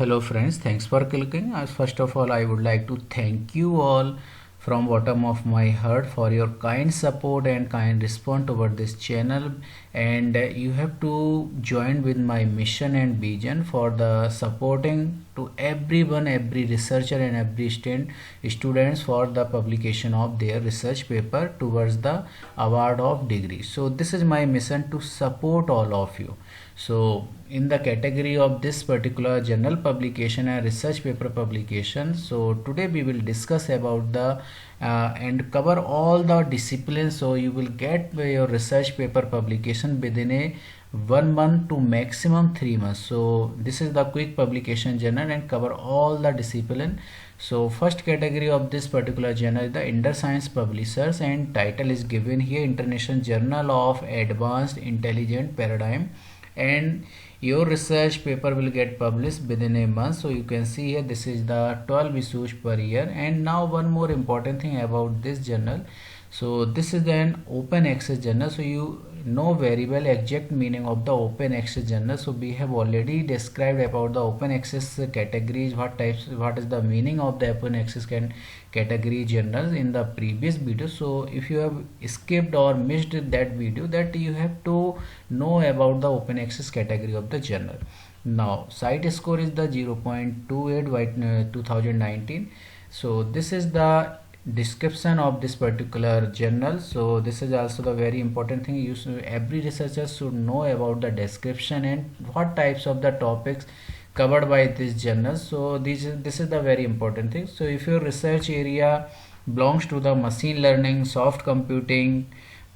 Hello friends, thanks for clicking. First of all, I would like to thank you all from bottom of my heart for your kind support and kind response toward this channel. And you have to join with my mission and vision for the supporting to everyone, every researcher and every students for the publication of their research paper towards the award of degree. So this is my mission to support all of you. So in the category of this particular journal publication and research paper publication, so today we will discuss about the and cover all the disciplines, so you will get your research paper publication within a 1 month to maximum 3 months. So this is the quick publication journal and cover all the discipline. So first category of this particular journal is the Inter Science Publishers, and title is given here International Journal of Advanced Intelligent Paradigm, and your research paper will get published within a month. So you can see here this is the 12 issues per year. And now one more important thing about this journal, so this is an open access journal. So you know very well exact meaning of the open access journal. So we have already described about the open access categories, what is the meaning of the open access category journals in the previous video. So if you have skipped or missed that video, that you have to know about the open access category of the journal. Now site score is the 0.28 by 2019. So this is the description of this particular journal. So this is also the very important thing. Every researcher should know about the description and what types of the topics covered by this journal. So this is the very important thing. So if your research area belongs to the machine learning, soft computing,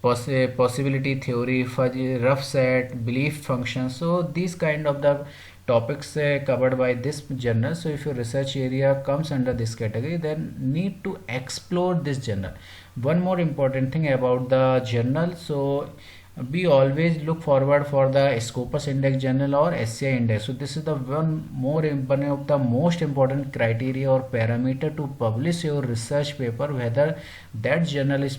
possibility theory, fuzzy, rough set, belief function, so these kind of the topics covered by this journal. So if your research area comes under this category, then need to explore this journal. One more important thing about the journal, so we always look forward for the Scopus Index journal or SCI index. So this is the one of the most important criteria or parameter to publish your research paper, whether that journal is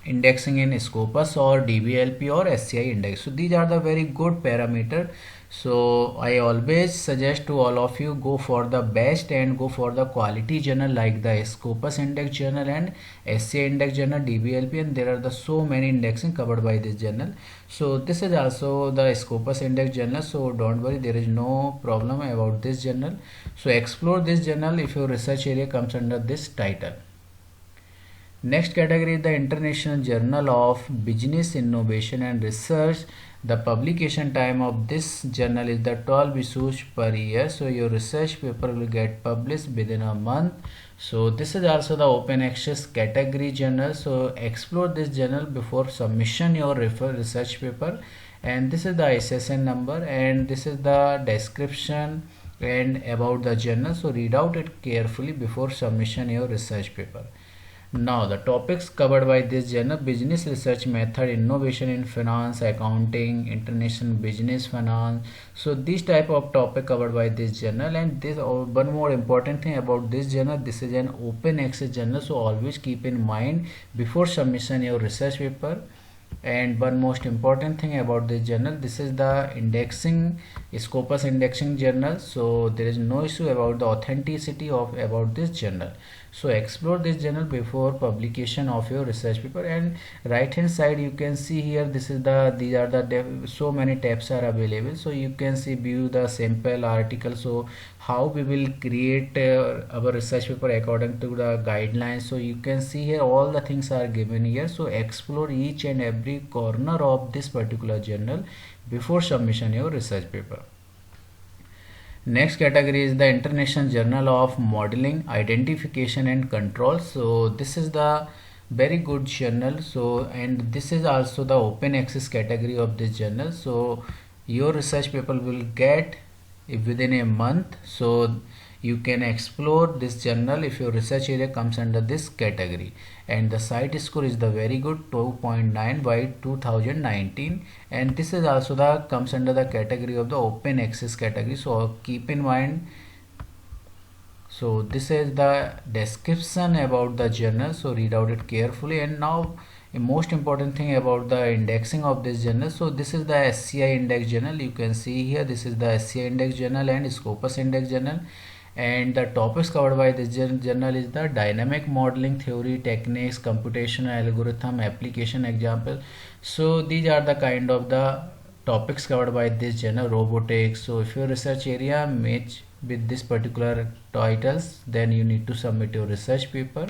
indexing in Scopus or DBLP or SCI index. So these are the very good parameter. So I always suggest to all of you, go for the best and go for the quality journal like the Scopus index journal and SCI index journal, DBLP, and there are the so many indexing covered by this journal. So this is also the Scopus index journal, so don't worry, there is no problem about this journal. So explore this journal if your research area comes under this title. Next category is the International Journal of Business Innovation and Research. The publication time of this journal is the 12 issues per year. So your research paper will get published within a month. So this is also the open access category journal. So explore this journal before submission your research paper. And this is the SSN number, and this is the description and about the journal. So read out it carefully before submission your research paper. Now the topics covered by this journal: business research method, innovation in finance, accounting, international business finance. So these type of topic covered by this journal. And this one more important thing about this journal, this is an open access journal, so always keep in mind before submission your research paper. And one most important thing about this journal, this is the indexing, Scopus indexing journal. So there is no issue about the authenticity of about this journal. So explore this journal before publication of your research paper. And right hand side you can see here, this is the these are the so many tabs are available. So you can see view the sample article, so how we will create our research paper according to the guidelines. So you can see here all the things are given here. So explore each and every corner of this particular journal before submission your research paper. Next category is the International Journal of Modeling, Identification and Control. So this is the very good journal. So and this is also the open access category of this journal. So your research paper will get within a month. So you can explore this journal if your research area comes under this category. And the site score is the very good 2.9 by 2019. And this is also the comes under the category of the open access category, so keep in mind. So this is the description about the journal, so read out it carefully. And now a most important thing about the indexing of this journal. So this is the SCI index journal. You can see here, this is the SCI index journal and Scopus index journal, and the topics covered by this journal is the dynamic modeling theory, techniques, computational algorithm, application example. So these are the kind of the topics covered by this journal. Robotics. So if your research area match with this particular titles, then you need to submit your research paper.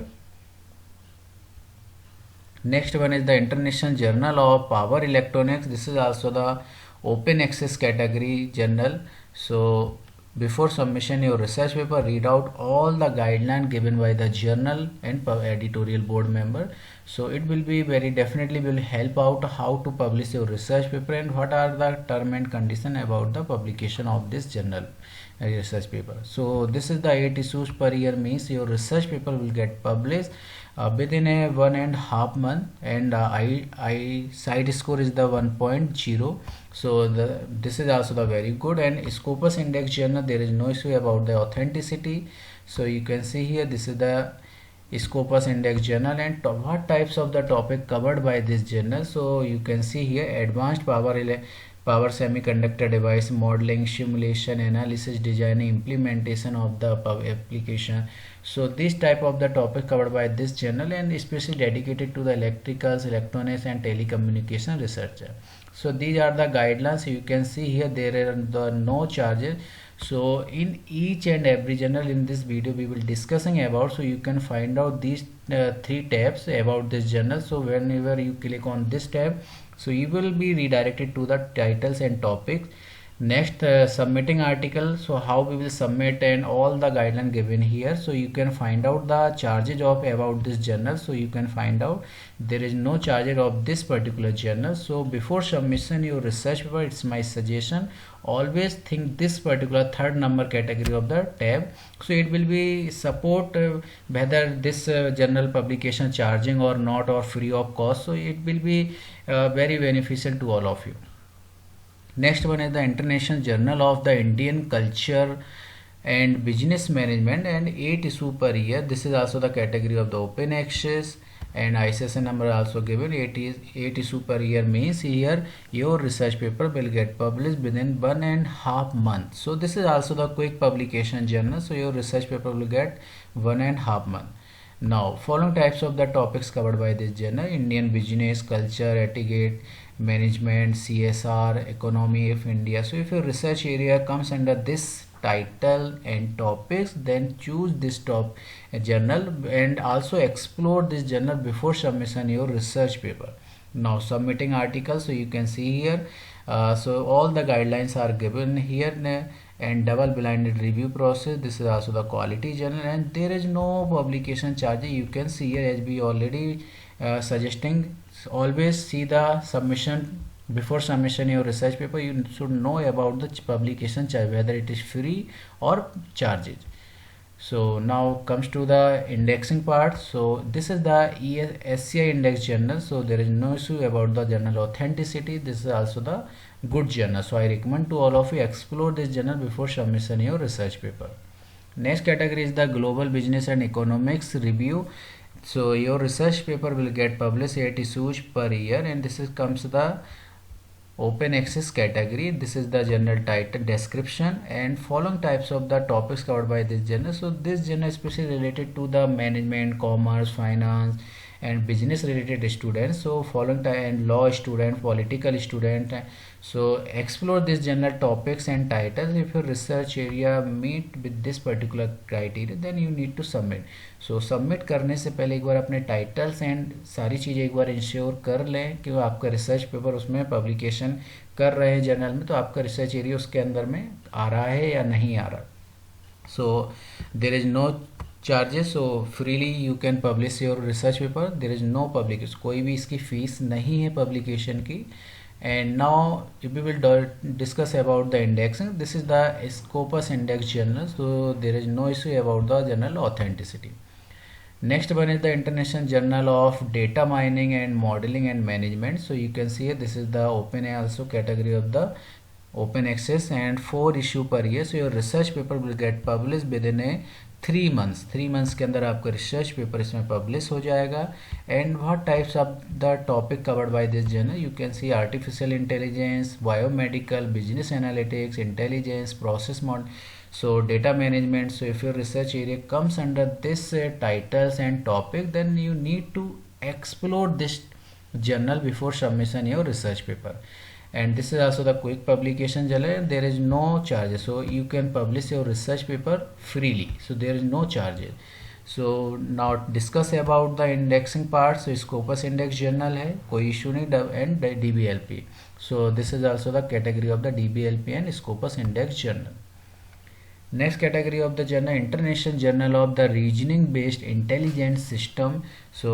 Next one is the International Journal of Power Electronics. This is also the open access category journal. So before submission your research paper, read out all the guidelines given by the journal and editorial board member. So it will be very definitely will help out how to publish your research paper and what are the term and condition about the publication of this journal research paper. So this is the 8 issues per year, means your research paper will get published within a 1.5 month, and I side score is the 1.0. so this is also the very good. And Scopus index journal, there is no issue about the authenticity. So you can see here, this is the Scopus index journal and what types of the topic covered by this journal. So you can see here, advanced power semiconductor device modeling, simulation, analysis, design, implementation of the application. So this type of the topic covered by this journal and especially dedicated to the electricals, electronics and telecommunication researcher. So these are the guidelines. You can see here there are no charges. So in each and every journal in this video we will discussing about, so you can find out these 3 tabs about this journal. So whenever you click on this tab, so you will be redirected to the titles and topics. Next, submitting article. So how we will submit and all the guidelines given here. So you can find out the charges of about this journal. So you can find out there is no charges of this particular journal. So before submission your research paper, it's my suggestion, always think this particular 3rd number category of the tab. So it will be support whether this journal publication charging or not or free of cost. So it will be very beneficial to all of you. Next one is the International Journal of the Indian Culture and Business Management, and 8 issue per year. This is also the category of the open access, and ISSN number also given. 8 issue per year means here your research paper will get published within 1.5 months. So this is also the quick publication journal. So your research paper will get 1.5 months. Now following types of the topics covered by this journal: Indian business, culture, etiquette, management, CSR, economy of India. So if your research area comes under this title and topics, then choose this journal and also explore this journal before submission your research paper. Now submitting articles. So you can see here, so all the guidelines are given here, and double blinded review process. This is also the quality journal, and there is no publication charge. You can see here, as we already suggesting, always see the submission. Before submission your research paper, you should know about the publication charge, whether it is free or charges. So now comes to the indexing part. So this is the SCI index journal. So there is no issue about the journal authenticity. This is also the good journal. So I recommend to all of you explore this journal before submission your research paper. Next category is the Global Business and Economics Review. So your research paper will get published 8 issues per year, and this is comes the open access category. This is the journal title, description, and following types of the topics covered by this journal. So this journal is especially related to the management, commerce, finance and business related students. So following and law student, political student. So explore this journal topics and titles. If your research area meet with this particular criteria, then you need to submit. So submit करने से पहले एक बार अपने titles and सारी चीज़ें एक बार ensure कर लें कि आपका रिसर्च पेपर उसमें पब्लिकेशन कर रहे हैं जर्नल में, तो आपका रिसर्च एरिया उसके अंदर में आ रहा है या नहीं आ रहा. So there is no charges. So freely you can publish your research paper. There is no publication, कोई भी इसकी फ़ीस नहीं है पब्लिकेशन की. And now we will discuss about the indexing. This is the Scopus index journal, so there is no issue about the journal authenticity. Next one is the International Journal of Data Mining and Modeling and Management. So you can see this is the open also category of the open access, and 4 issue per year. So your research paper will get published within a 3 months के अंदर आपका research paper इसमें publish हो जाएगा. And what types of the topic covered by this journal, you can see artificial intelligence, biomedical, business analytics, intelligence, process model, so data management. So if your research area comes under this titles and topic, then you need to explore this journal before submission your research paper. And this is also the quick publication journal. There is no charges, so you can publish your research paper freely, so there is no charges. So now discuss about the indexing part. So Scopus index journal है, कोई issue नहीं, and DBLP. So this is also the category of the DBLP and Scopus index journal. Next category of the journal, International Journal of the Reasoning Based Intelligence System. So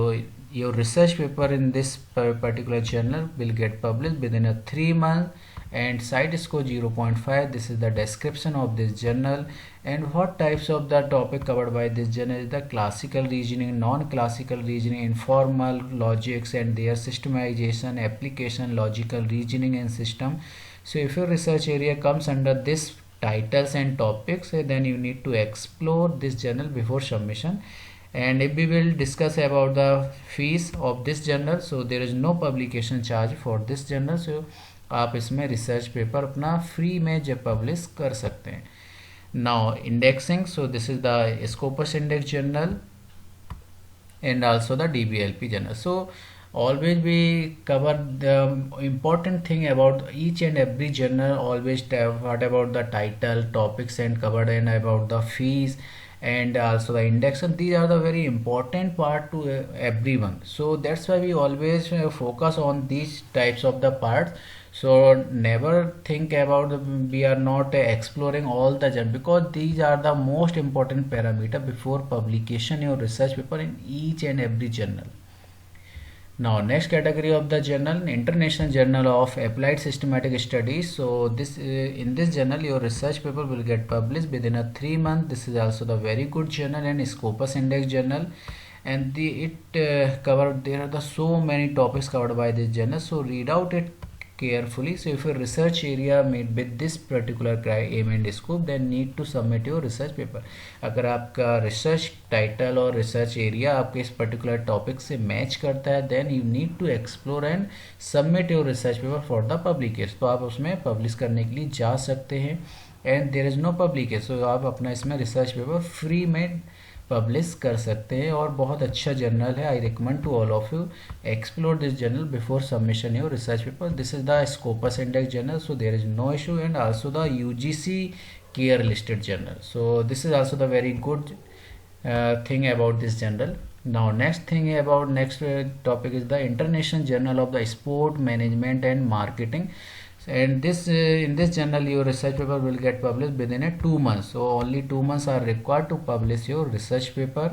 your research paper in this particular journal will get published within a 3 month and site score 0.5. This is the description of this journal. And what types of the topic covered by this journal is the classical reasoning, non-classical reasoning, informal logics and their systematization, application, logical reasoning and system. So if your research area comes under this titles and topics, then you need to explore this journal before submission. And if we will discuss about the fees of this journal, so there is no publication charge for this journal. So आप इसमें research paper अपना free में जब publish कर सकते हैं. Now indexing, so this is the Scopus index journal and also the DBLP journal. So always we cover the important thing about each and every journal. Always what about the title, topics and covered, and about the fees and also the index, and these are the very important part to everyone. So that's why we always focus on these types of the parts. So never think about we are not exploring all the journal, because these are the most important parameter before publication your research paper in each and every journal. Now next category of the journal, International Journal of Applied Systematic Studies. So this in this journal your research paper will get published within a 3 month. This is also the very good journal and Scopus Index journal, and there are the so many topics covered by this journal. So read out it carefully. So if your research area meet with this particular aim and scope, then need to submit your research paper. अगर आपका research title और research area आपके इस particular topic से match करता है, then you need to explore and submit your research paper for the publication. तो आप उसमें publish करने के लिए जा सकते हैं. And there is no publication, so आप अपना इसमें research paper free में पब्लिश कर सकते हैं, और बहुत अच्छा जर्नल है. I recommend to all of you explore this journal before submission your research paper. This is the Scopus index journal, so there is no issue. And also the UGC care listed journal. So this is also the very good thing about this journal. Now next thing about next topic is the International Journal of the Sport Management and Marketing. And this in this journal your research paper will get published within 2 months. So only 2 months are required to publish your research paper.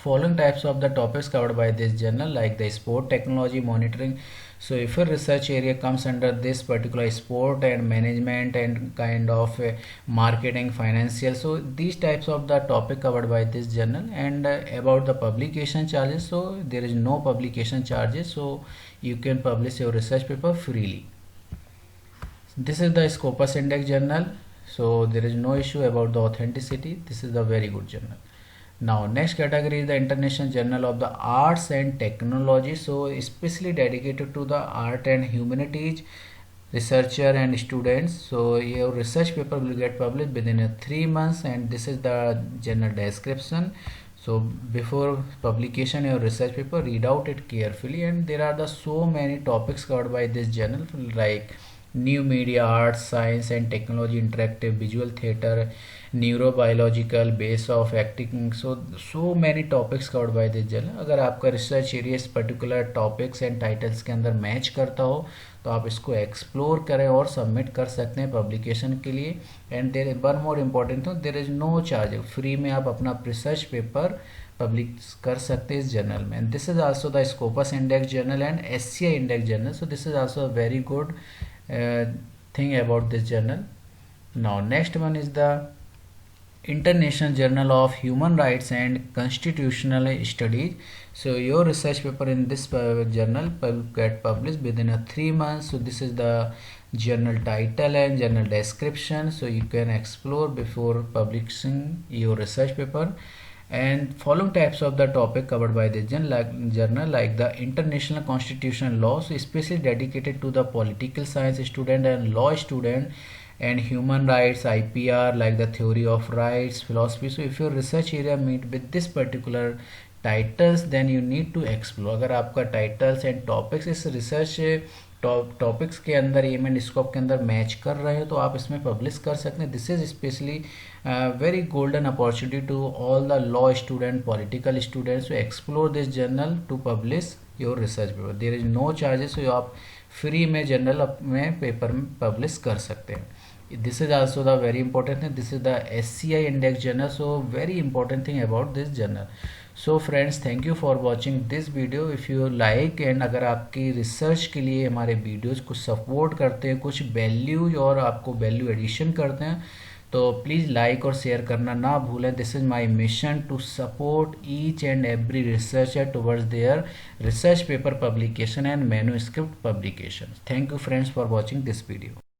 Following types of the topics covered by this journal, like the sport technology monitoring. So if your research area comes under this particular sport and management and kind of marketing, financial, so these types of the topic covered by this journal. And about the publication charges, so there is no publication charges, so you can publish your research paper freely. This is the Scopus Index journal, so there is no issue about the authenticity. This is a very good journal. Now next category is the International Journal of the Arts and Technology, so especially dedicated to the art and humanities researcher and students. So your research paper will get published within 3 months, and this is the journal description. So before publication your research paper, read out it carefully. And there are the so many topics covered by this journal, like new media, arts, science and technology, interactive visual theater, neurobiological, base of acting. So many topics covered by this journal. अगर आपका research area इस particular topics and titles के अंदर match करता हो, तो आप इसको एक्सप्लोर करें और सबमिट कर सकते हैं पब्लिकेशन के लिए. And there one more important thing, there is no charge. Free में आप अपना रिसर्च पेपर पब्लिश कर सकते हैं इस जर्नल में. And this is also the Scopus index journal and SCI index journal. So this is also a very good thing about this journal. Now next one is the International Journal of Human Rights and Constitutional Studies. So your research paper in this journal will get published within a 3 months. So this is the journal title and journal description, so you can explore before publishing your research paper. And following types of the topic covered by the journal like the international constitutional law, so especially dedicated to the political science student and law student, and human rights, IPR, like the theory of rights, philosophy. So if your research area meet with this particular titles, then you need to explore. अगर आपका titles and topics इस research topics के अंदर M and scope के अंदर match कर रहे हो तो आप इसमें पब्लिश कर सकते हैं. This is specially very golden opportunity to all the law student, political students to explore this journal to publish your research paper. There is no charges, so आप फ्री में जर्नल में पेपर में publish कर सकते हैं. This is also the very important thing. This is the SCI index journal, so very important thing about this journal. So friends, thank you for watching this video. If you like and अगर आपकी research के लिए हमारे videos को support करते हैं, कुछ value और आपको वैल्यू एडिशन करते हैं, तो प्लीज़ लाइक और शेयर करना ना भूलें. This is my mission to support each and every researcher towards their research paper publication and manuscript publication. Thank you friends for watching this video.